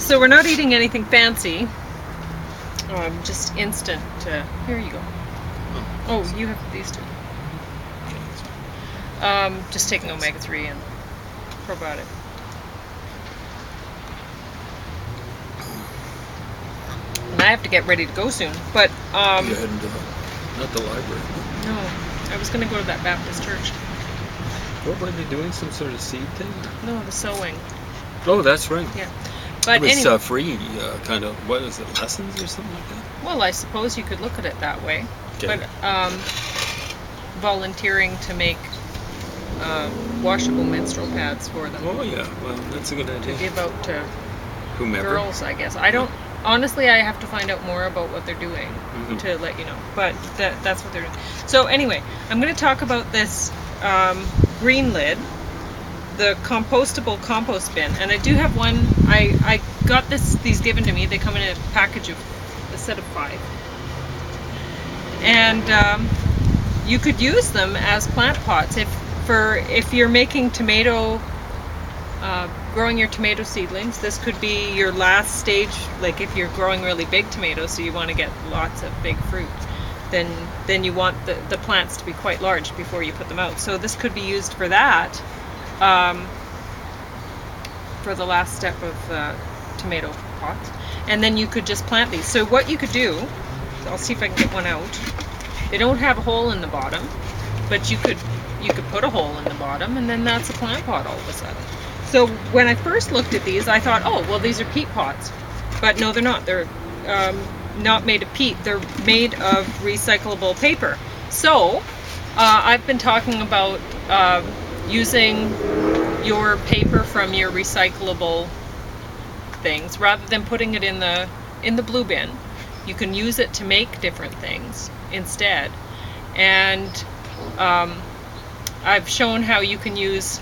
So we're not eating anything fancy. Just instant. Here you go. Oh, you have these two. Just taking omega-3 and probiotic. And I have to get ready to go soon. But You're heading to not the library. no, I was going to go to that Baptist church. What were they doing? Some sort of seed thing? No, the sewing. Oh, that's right. Yeah. But It was anyway, free, kind of. What is it? Lessons or something like that? well, I suppose you could look at it that way. Okay. But volunteering to make washable menstrual pads for them Oh yeah. Well, that's a good to idea. give out to Whomever. girls, I guess. I don't. Honestly, I have to find out more about what they're doing Mhm. to let you know. But that's what they're doing. So anyway, I'm going to talk about this green lid, the compostable compost bin, and I do have one. I got these given to me. They come in a package of a set of 5, and you could use them as plant pots if you're making tomato. Growing your tomato seedlings, this could be your last stage. Like if you're growing really big tomatoes, so you want to get lots of big fruit, then you want the plants to be quite large before you put them out. So this could be used for that, for the last step of tomato pots. And then you could just plant these. So what you could do, I'll see if I can get one out. They don't have a hole in the bottom, but you could put a hole in the bottom, and then that's a plant pot all of a sudden. So when I first looked at these, I thought, oh, well, these are peat pots. But no, they're not. They're not made of peat. They're made of recyclable paper. So I've been talking about using your paper from your recyclable things rather than putting it in the blue bin. You can use it to make different things instead. And I've shown how you can use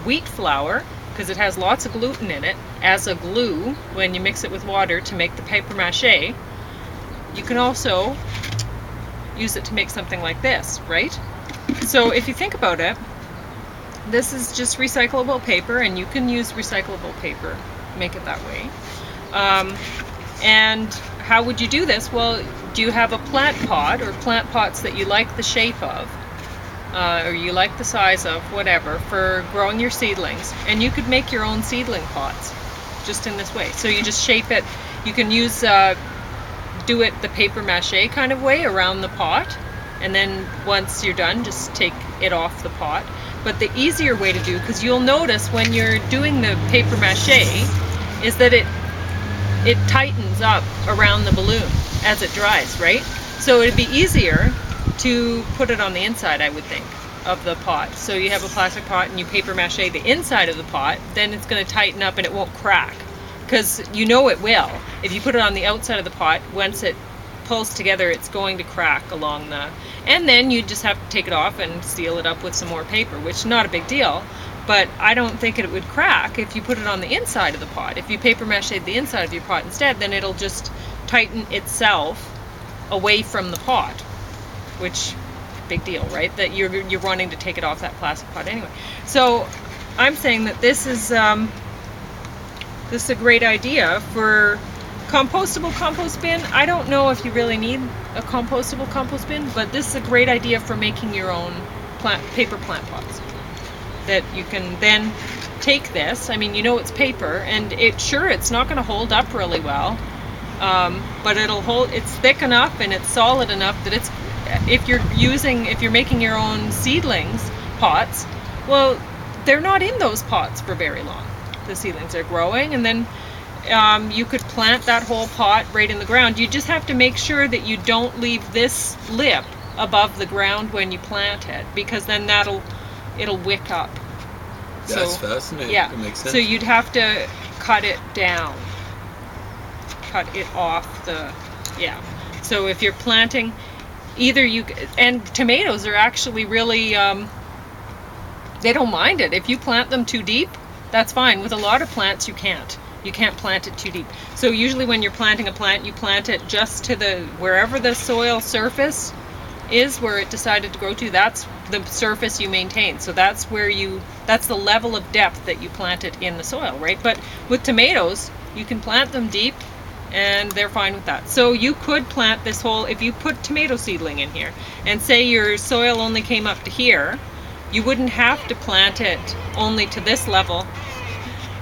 wheat flour, because it has lots of gluten in it, as a glue when you mix it with water to make the paper mache. You can also use it to make something like this, right? So if you think about it, this is just recyclable paper, and you can use recyclable paper, make it that way. And how would you do this? Well, do you have a plant pot or plant pots that you like the shape of? Or you like the size of, whatever, for growing your seedlings. And you could make your own seedling pots just in this way. So you just shape it. You can use, do it the paper mache kind of way around the pot. And then once you're done, just take it off the pot. But the easier way to do, because you'll notice when you're doing the paper mache, is that it tightens up around the balloon as it dries, right? So it'd be easier to put it on the inside, I would think, of the pot. So you have a plastic pot and you paper mache the inside of the pot, then it's going to tighten up and it won't crack, because you know it will. If you put it on the outside of the pot, once it pulls together, it's going to crack along the, and then you just have to take it off and seal it up with some more paper, which is not a big deal. But I don't think it would crack if you put it on the inside of the pot. If you paper mache the inside of your pot instead, then it'll just tighten itself away from the pot, which, big deal, right? That you're wanting to take it off that plastic pot anyway. So I'm saying that this is a great idea for compostable compost bin. I don't know if you really need a compostable compost bin, but this is a great idea for making your own paper plant pots. That you can then take this, I mean, you know it's paper, and it's not going to hold up really well, but it's thick enough and it's solid enough that if you're making your own seedlings pots, well, they're not in those pots for very long. The seedlings are growing, and then you could plant that whole pot right in the ground. You just have to make sure that you don't leave this lip above the ground when you plant it, because then it'll wick up. That's fascinating. Yeah. It makes sense. So you'd have to cut it down. Cut it off So if you're planting, and tomatoes are actually really, they don't mind it. If you plant them too deep, that's fine. With a lot of plants, you can't. You can't plant it too deep. So usually when you're planting a plant, you plant it just to wherever the soil surface is, where it decided to grow to, that's the surface you maintain. So that's the level of depth that you plant it in the soil, right? But with tomatoes, You can plant them deep, and they're fine with that. So you could plant this whole, if you put tomato seedling in here, and say your soil only came up to here, you wouldn't have to plant it only to this level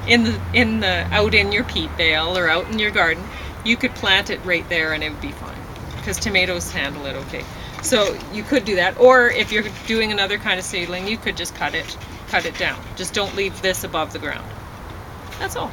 out in your peat bale or out in your garden. You could plant it right there and it would be fine, because tomatoes handle it okay. So you could do that, or if you're doing another kind of seedling, you could just cut it down. Just don't leave this above the ground. That's all.